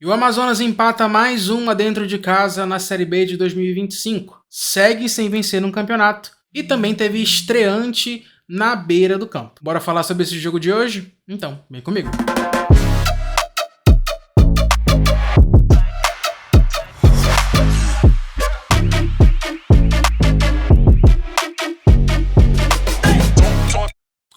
E o Amazonas empata mais uma dentro de casa na Série B de 2025. Segue sem vencer no campeonato e também teve estreante na beira do campo. Bora falar sobre esse jogo de hoje? Então, vem comigo.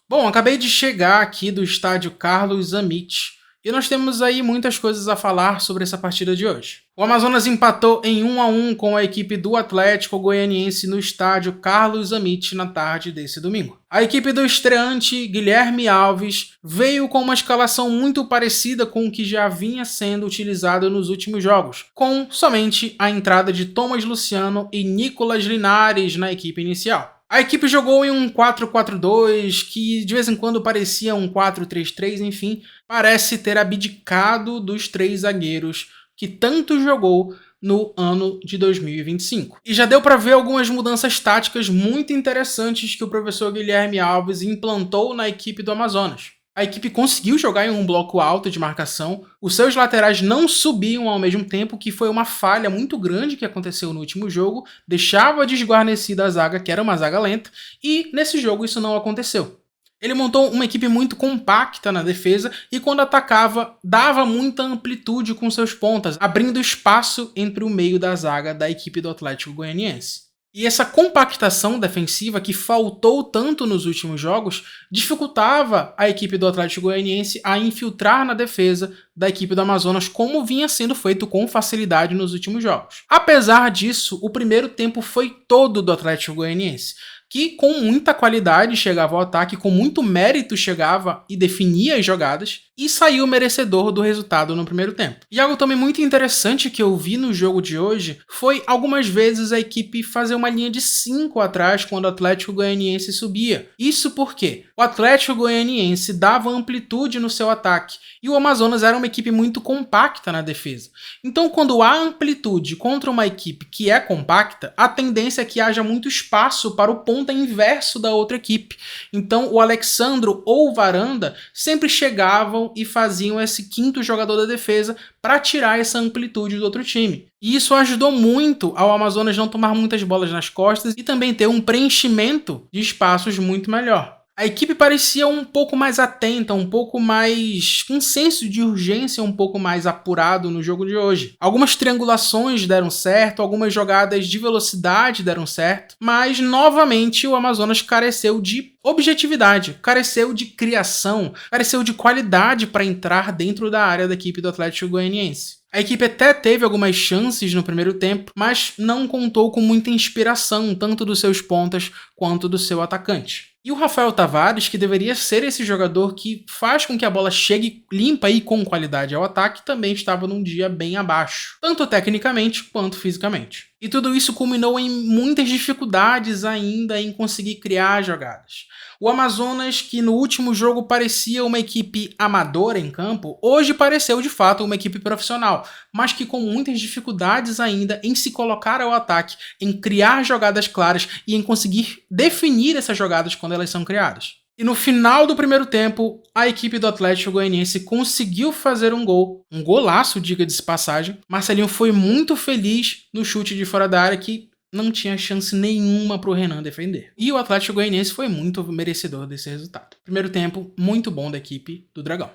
Bom, acabei de chegar aqui do estádio Carlos Zammit e nós temos aí muitas coisas a falar sobre essa partida de hoje. O Amazonas empatou em 1-1 com a equipe do Atlético Goianiense no estádio Carlos Zammit na tarde desse domingo. A equipe do estreante Guilherme Alves veio com uma escalação muito parecida com o que já vinha sendo utilizado nos últimos jogos, com somente a entrada de Thomas Luciano e Nicolas Linares na equipe inicial. A equipe jogou em um 4-4-2, que de vez em quando parecia um 4-3-3, enfim, parece ter abdicado dos três zagueiros que tanto jogou no ano de 2025. E já deu para ver algumas mudanças táticas muito interessantes que o professor Guilherme Alves implantou na equipe do Amazonas. A equipe conseguiu jogar em um bloco alto de marcação, os seus laterais não subiam ao mesmo tempo, que foi uma falha muito grande que aconteceu no último jogo, deixava desguarnecida a zaga, que era uma zaga lenta, e nesse jogo isso não aconteceu. Ele montou uma equipe muito compacta na defesa e quando atacava, dava muita amplitude com seus pontas, abrindo espaço entre o meio da zaga da equipe do Atlético Goianiense. E essa compactação defensiva que faltou tanto nos últimos jogos dificultava a equipe do Atlético Goianiense a infiltrar na defesa da equipe do Amazonas, como vinha sendo feito com facilidade nos últimos jogos. Apesar disso, o primeiro tempo foi todo do Atlético Goianiense, que com muita qualidade chegava ao ataque, com muito mérito chegava e definia as jogadas, e saiu merecedor do resultado no primeiro tempo. E algo também muito interessante que eu vi no jogo de hoje foi algumas vezes a equipe fazer uma linha de 5 atrás quando o Atlético Goianiense subia. Isso porque o Atlético Goianiense dava amplitude no seu ataque e o Amazonas era uma equipe muito compacta na defesa. Então, quando há amplitude contra uma equipe que é compacta, a tendência é que haja muito espaço para o ponta inverso da outra equipe. Então, o Alexandro ou o Varanda sempre chegavam e faziam esse quinto jogador da defesa para tirar essa amplitude do outro time. E isso ajudou muito ao Amazonas não tomar muitas bolas nas costas e também ter um preenchimento de espaços muito melhor. A equipe parecia um pouco mais atenta, um pouco mais com um senso de urgência um pouco mais apurado no jogo de hoje. Algumas triangulações deram certo, algumas jogadas de velocidade deram certo, mas novamente o Amazonas careceu de objetividade, careceu de criação, careceu de qualidade para entrar dentro da área da equipe do Atlético Goianiense. A equipe até teve algumas chances no primeiro tempo, mas não contou com muita inspiração, tanto dos seus pontas quanto do seu atacante. E o Rafael Tavares, que deveria ser esse jogador que faz com que a bola chegue limpa e com qualidade ao ataque, também estava num dia bem abaixo, tanto tecnicamente quanto fisicamente. E tudo isso culminou em muitas dificuldades ainda em conseguir criar jogadas. O Amazonas, que no último jogo parecia uma equipe amadora em campo, hoje pareceu de fato uma equipe profissional, mas que com muitas dificuldades ainda em se colocar ao ataque, em criar jogadas claras e em conseguir definir essas jogadas quando elas são criadas. E no final do primeiro tempo, a equipe do Atlético Goianiense conseguiu fazer um golaço, diga-se de passagem. Marcelinho foi muito feliz no chute de fora da área que não tinha chance nenhuma para o Renan defender. E o Atlético Goianiense foi muito merecedor desse resultado. Primeiro tempo muito bom da equipe do Dragão.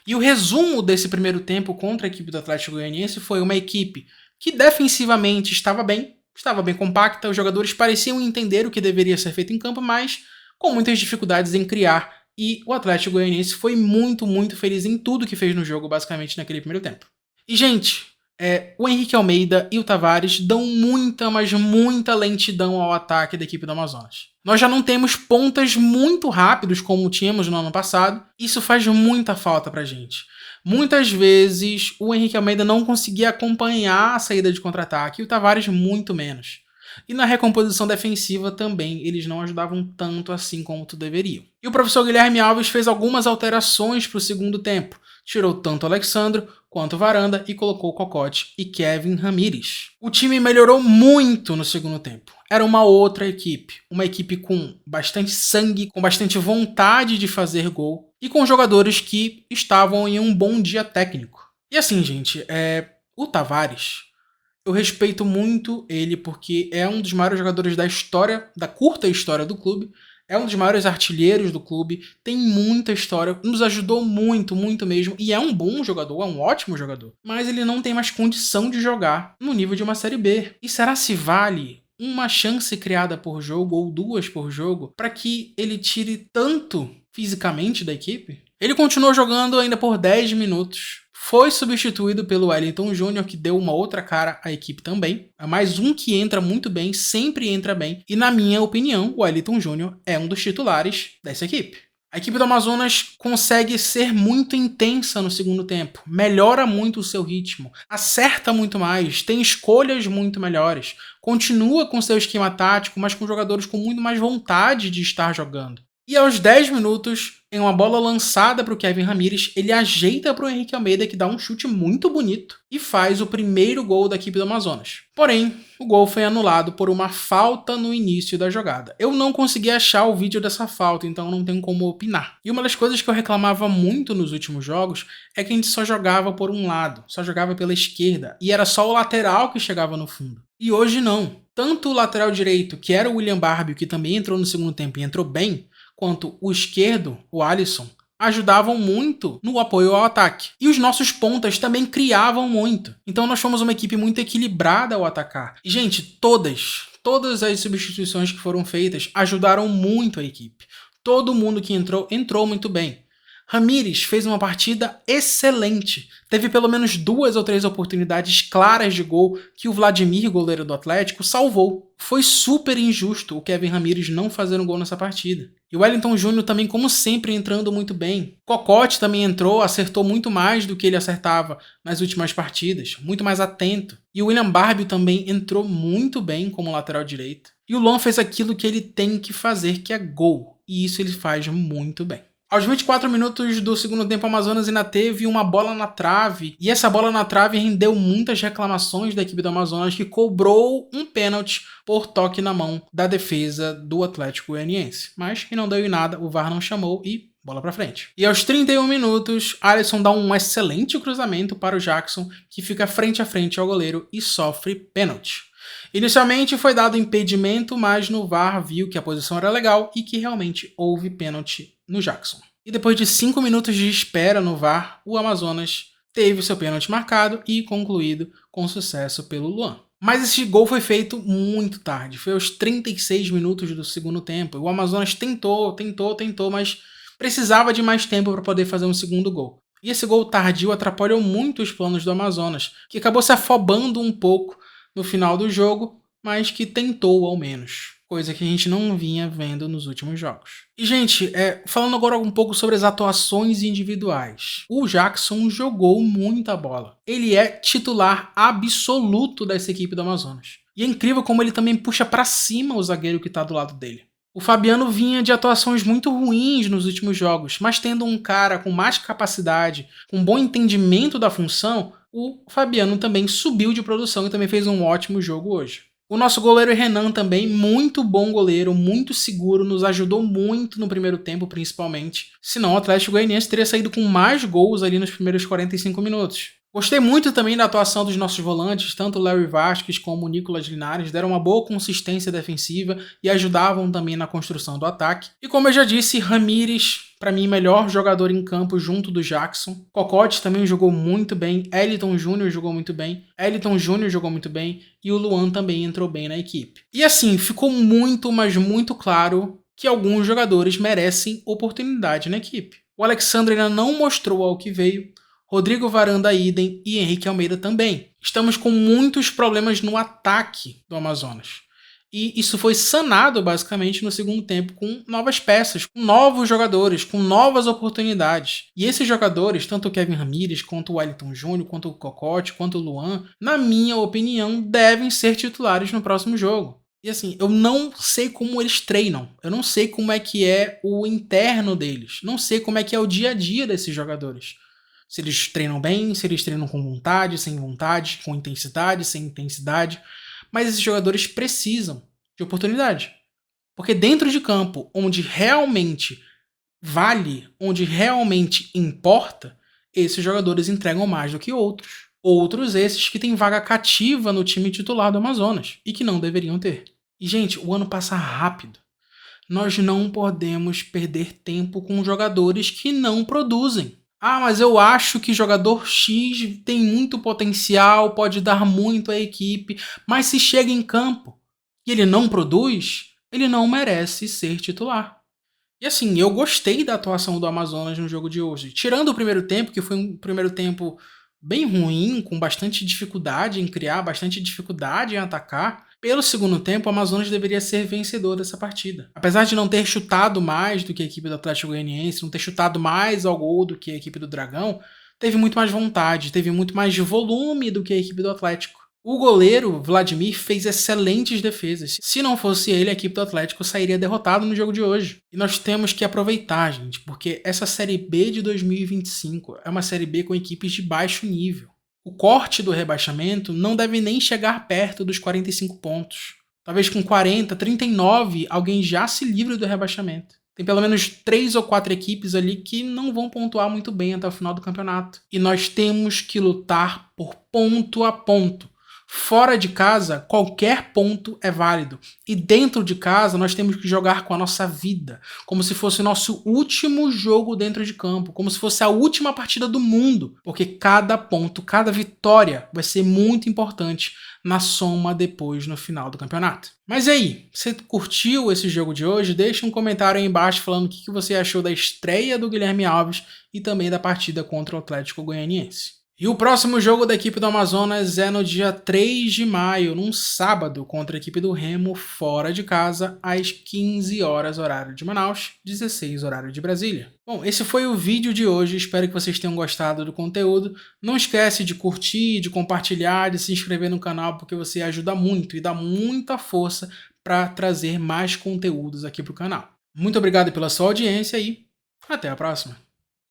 E o resumo desse primeiro tempo contra a equipe do Atlético Goianiense foi uma equipe que defensivamente estava bem compacta, os jogadores pareciam entender o que deveria ser feito em campo, mas com muitas dificuldades em criar, e o Atlético Goianiense foi muito feliz em tudo que fez no jogo, basicamente, naquele primeiro tempo. E, gente, o Henrique Almeida e o Tavares dão mas muita lentidão ao ataque da equipe do Amazonas. Nós já não temos pontas muito rápidos como tínhamos no ano passado, isso faz muita falta pra gente. Muitas vezes o Henrique Almeida não conseguia acompanhar a saída de contra-ataque e o Tavares muito menos. E na recomposição defensiva também eles não ajudavam tanto assim como deveriam. E o professor Guilherme Alves fez algumas alterações para o segundo tempo. Tirou tanto o Alexandro quanto o Varanda e colocou Cocote e Kevin Ramírez. O time melhorou muito no segundo tempo. Era uma outra equipe. Uma equipe com bastante sangue, com bastante vontade de fazer gol e com jogadores que estavam em um bom dia técnico. E assim, gente, o Tavares, eu respeito muito ele porque é um dos maiores jogadores da história, da curta história do clube, é um dos maiores artilheiros do clube, tem muita história, nos ajudou muito, muito mesmo, e é um bom jogador, é um ótimo jogador. Mas ele não tem mais condição de jogar no nível de uma Série B. E será se vale uma chance criada por jogo ou duas por jogo para que ele tire tanto fisicamente da equipe? Ele continuou jogando ainda por 10 minutos. Foi substituído pelo Wellington Júnior, que deu uma outra cara à equipe também. É mais um que entra muito bem, sempre entra bem. E na minha opinião, o Wellington Júnior é um dos titulares dessa equipe. A equipe do Amazonas consegue ser muito intensa no segundo tempo, melhora muito o seu ritmo, acerta muito mais, tem escolhas muito melhores, continua com seu esquema tático, mas com jogadores com muito mais vontade de estar jogando. E aos 10 minutos, em uma bola lançada para o Kevin Ramírez, ele ajeita para o Henrique Almeida, que dá um chute muito bonito e faz o primeiro gol da equipe do Amazonas. Porém, o gol foi anulado por uma falta no início da jogada. Eu não consegui achar o vídeo dessa falta, então não tenho como opinar. E uma das coisas que eu reclamava muito nos últimos jogos é que a gente só jogava por um lado, só jogava pela esquerda, e era só o lateral que chegava no fundo. E hoje não. Tanto o lateral direito, que era o William Barbie, que também entrou no segundo tempo e entrou bem, quanto o esquerdo, o Alisson, ajudavam muito no apoio ao ataque. E os nossos pontas também criavam muito. Então nós fomos uma equipe muito equilibrada ao atacar. E, gente, todas as substituições que foram feitas ajudaram muito a equipe. Todo mundo que entrou muito bem. Ramírez fez uma partida excelente. Teve pelo menos 2 ou 3 oportunidades claras de gol que o Vladimir, goleiro do Atlético, salvou. Foi super injusto o Kevin Ramírez não fazer um gol nessa partida. E o Wellington Júnior também, como sempre, entrando muito bem. Cocote também entrou, acertou muito mais do que ele acertava nas últimas partidas, muito mais atento. E o William Barbie também entrou muito bem como lateral direito. E o Luan fez aquilo que ele tem que fazer, que é gol. E isso ele faz muito bem. Aos 24 minutos do segundo tempo, o Amazonas ainda teve uma bola na trave, e essa bola na trave rendeu muitas reclamações da equipe do Amazonas, que cobrou um pênalti por toque na mão da defesa do Atlético Goianiense. Mas que não deu em nada, o VAR não chamou e bola pra frente. E aos 31 minutos, Alisson dá um excelente cruzamento para o Jackson, que fica frente a frente ao goleiro e sofre pênalti. Inicialmente foi dado impedimento, mas no VAR viu que a posição era legal e que realmente houve pênalti no Jackson. E depois de 5 minutos de espera no VAR, o Amazonas teve seu pênalti marcado e concluído com sucesso pelo Luan. Mas esse gol foi feito muito tarde, foi aos 36 minutos do segundo tempo. O Amazonas tentou, mas precisava de mais tempo para poder fazer um segundo gol. E esse gol tardio atrapalhou muito os planos do Amazonas, que acabou se afobando um pouco no final do jogo, mas que tentou ao menos. Coisa que a gente não vinha vendo nos últimos jogos. E, gente, falando agora um pouco sobre as atuações individuais. O Jackson jogou muita bola. Ele é titular absoluto dessa equipe do Amazonas. E é incrível como ele também puxa pra cima o zagueiro que tá do lado dele. O Fabiano vinha de atuações muito ruins nos últimos jogos, mas tendo um cara com mais capacidade, com bom entendimento da função, o Fabiano também subiu de produção e também fez um ótimo jogo hoje. O nosso goleiro Renan também, muito bom goleiro, muito seguro, nos ajudou muito no primeiro tempo, principalmente. Senão o Atlético Goianiense teria saído com mais gols ali nos primeiros 45 minutos. Gostei muito também da atuação dos nossos volantes, tanto o Larry Vasquez como o Nicolas Linares deram uma boa consistência defensiva e ajudavam também na construção do ataque. E como eu já disse, Ramírez, para mim, melhor jogador em campo junto do Jackson. Cocote também jogou muito bem, Elton Júnior jogou muito bem, e o Luan também entrou bem na equipe. E assim, ficou muito, mas muito claro que alguns jogadores merecem oportunidade na equipe. O Alexandre ainda não mostrou ao que veio, Rodrigo Varanda idem e Henrique Almeida também. Estamos com muitos problemas no ataque do Amazonas. E isso foi sanado basicamente no segundo tempo com novas peças, com novos jogadores, com novas oportunidades. E esses jogadores, tanto o Kevin Ramírez, quanto o Wellington Júnior, quanto o Cocote, quanto o Luan, na minha opinião, devem ser titulares no próximo jogo. E assim, eu não sei como eles treinam, eu não sei como é que é o interno deles, não sei como é que é o dia a dia desses jogadores. Se eles treinam bem, se eles treinam com vontade, sem vontade, com intensidade, sem intensidade. Mas esses jogadores precisam de oportunidade. Porque dentro de campo, onde realmente vale, onde realmente importa, esses jogadores entregam mais do que outros. Outros esses que têm vaga cativa no time titular do Amazonas e que não deveriam ter. E, gente, o ano passa rápido. Nós não podemos perder tempo com jogadores que não produzem. Ah, mas eu acho que jogador X tem muito potencial, pode dar muito à equipe, mas se chega em campo e ele não produz, ele não merece ser titular. E assim, eu gostei da atuação do Amazonas no jogo de hoje. Tirando o primeiro tempo, que foi um primeiro tempo bem ruim, com bastante dificuldade em criar, bastante dificuldade em atacar. Pelo segundo tempo, o Amazonas deveria ser vencedor dessa partida. Apesar de não ter chutado mais do que a equipe do Atlético Goianiense, não ter chutado mais ao gol do que a equipe do Dragão, teve muito mais vontade, teve muito mais de volume do que a equipe do Atlético. O goleiro, Vladimir, fez excelentes defesas. Se não fosse ele, a equipe do Atlético sairia derrotada no jogo de hoje. E nós temos que aproveitar, gente, porque essa Série B de 2025 é uma Série B com equipes de baixo nível. O corte do rebaixamento não deve nem chegar perto dos 45 pontos. Talvez com 40, 39, alguém já se livre do rebaixamento. Tem pelo menos 3 ou 4 equipes ali que não vão pontuar muito bem até o final do campeonato. E nós temos que lutar por ponto a ponto. Fora de casa, qualquer ponto é válido. E dentro de casa, nós temos que jogar com a nossa vida. Como se fosse o nosso último jogo dentro de campo. Como se fosse a última partida do mundo. Porque cada ponto, cada vitória vai ser muito importante na soma depois no final do campeonato. Mas e aí? Você curtiu esse jogo de hoje? Deixa um comentário aí embaixo falando o que você achou da estreia do Guilherme Alves e também da partida contra o Atlético Goianiense. E o próximo jogo da equipe do Amazonas é no dia 3 de maio, num sábado, contra a equipe do Remo, fora de casa, às 15 horas, horário de Manaus, 16 horário de Brasília. Bom, esse foi o vídeo de hoje, espero que vocês tenham gostado do conteúdo. Não esquece de curtir, de compartilhar, de se inscrever no canal, porque você ajuda muito e dá muita força para trazer mais conteúdos aqui para o canal. Muito obrigado pela sua audiência e até a próxima!